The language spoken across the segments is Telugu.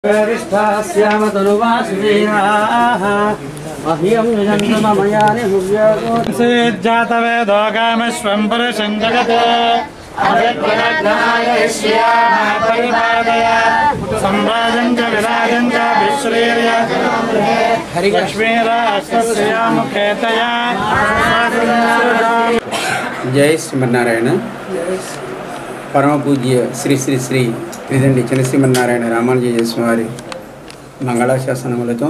श्याम तनुवासुवीराः मह्यं निजन्तमयानि हुव्यागो जातवेदो कामश्वं पुरुषं जगते संराजं च विराजं च विश्रेर्य लक्ष्मीराष्ट्रस्य मुखेतया। जय श्रीमन्नारायण। परम पूज्य श्री श्री श्री त्रिदंडी चिन्नश्रीमन्नारायण रामानुजय स्वामी మంగళాశాసనములతో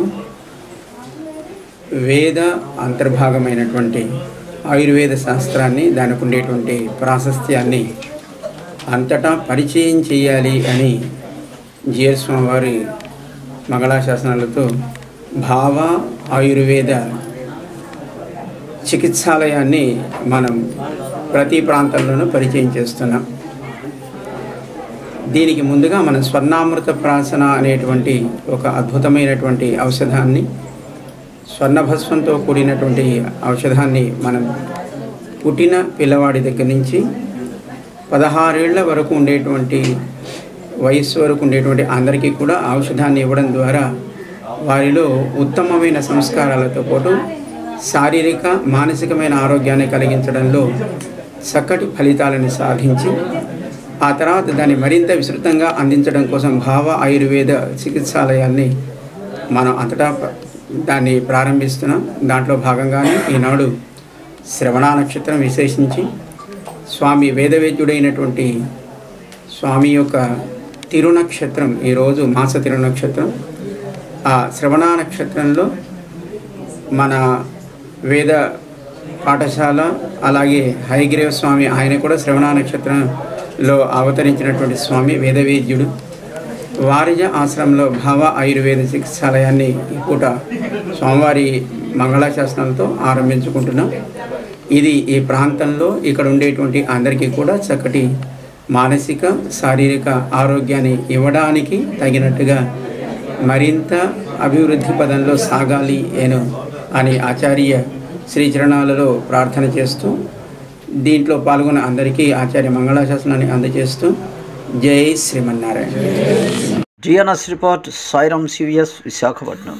వేద అంతర్భాగమైనటువంటి ఆయుర్వేద శాస్త్రాన్ని దానికి ఉండేటువంటి ప్రాశస్త్యాన్ని అంతటా పరిచయం చేయాలి అని జిఆర్ స్వామి వారి మంగళాశాసనాలతో భావ ఆయుర్వేద చికిత్సాలయాన్ని మనం ప్రతి ప్రాంతంలోనూ పరిచయం చేస్తున్నాం. దీనికి ముందుగా మనం స్వర్ణామృత ప్రాసన అనేటువంటి ఒక అద్భుతమైనటువంటి ఔషధాన్ని, స్వర్ణభస్వంతో కూడినటువంటి ఔషధాన్ని మనం పుట్టిన పిల్లవాడి దగ్గర నుంచి 16 ఏళ్ల వరకు ఉండేటువంటి వయస్సు వరకు ఉండేటువంటి అందరికీ కూడా ఔషధాన్ని ఇవ్వడం ద్వారా వారిలో ఉత్తమమైన సంస్కారాలతో పాటు శారీరక మానసికమైన ఆరోగ్యాన్ని కలిగించడంలో చక్కటి ఫలితాలను సాధించి ఆ తర్వాత దాన్ని మరింత విస్తృతంగా అందించడం కోసం భావ ఆయుర్వేద చికిత్సాలయాన్ని మనం అంతటా దాన్ని ప్రారంభిస్తున్నాం. దాంట్లో భాగంగానే ఈనాడు శ్రవణ నక్షత్రం విశేషించి స్వామి వేదవేద్యుడైనటువంటి స్వామి యొక్క తిరునక్షత్రం ఈరోజు మాస తిరునక్షత్రం. ఆ శ్రవణ నక్షత్రంలో మన వేద పాఠశాల అలాగే హయగ్రీవ స్వామి ఆయన కూడా శ్రవణ నక్షత్రంలో అవతరించినటువంటి స్వామి వేదవేద్యుడు. వారిజ ఆశ్రమంలో భావ ఆయుర్వేద చికిత్సాలయాన్ని ఈ పూట స్వామివారి మంగళాశాసనంతో ఆరంభించుకుంటున్నాం. ఇది ఈ ప్రాంతంలో ఇక్కడ ఉండేటువంటి అందరికీ కూడా చక్కటి మానసిక శారీరక ఆరోగ్యాన్ని ఇవ్వడానికి తగినట్టుగా మరింత అభివృద్ధి పదంలో సాగాలి అని ఆచార్య శ్రీచరణాలలో ప్రార్థన చేస్తూ దీంట్లో పాల్గొన్న అందరికీ ఆచార్య మంగళాశాసనాన్ని అందజేస్తూ జై Srimannarayana. GNS report, Sairam CVS, Visakhapatnam.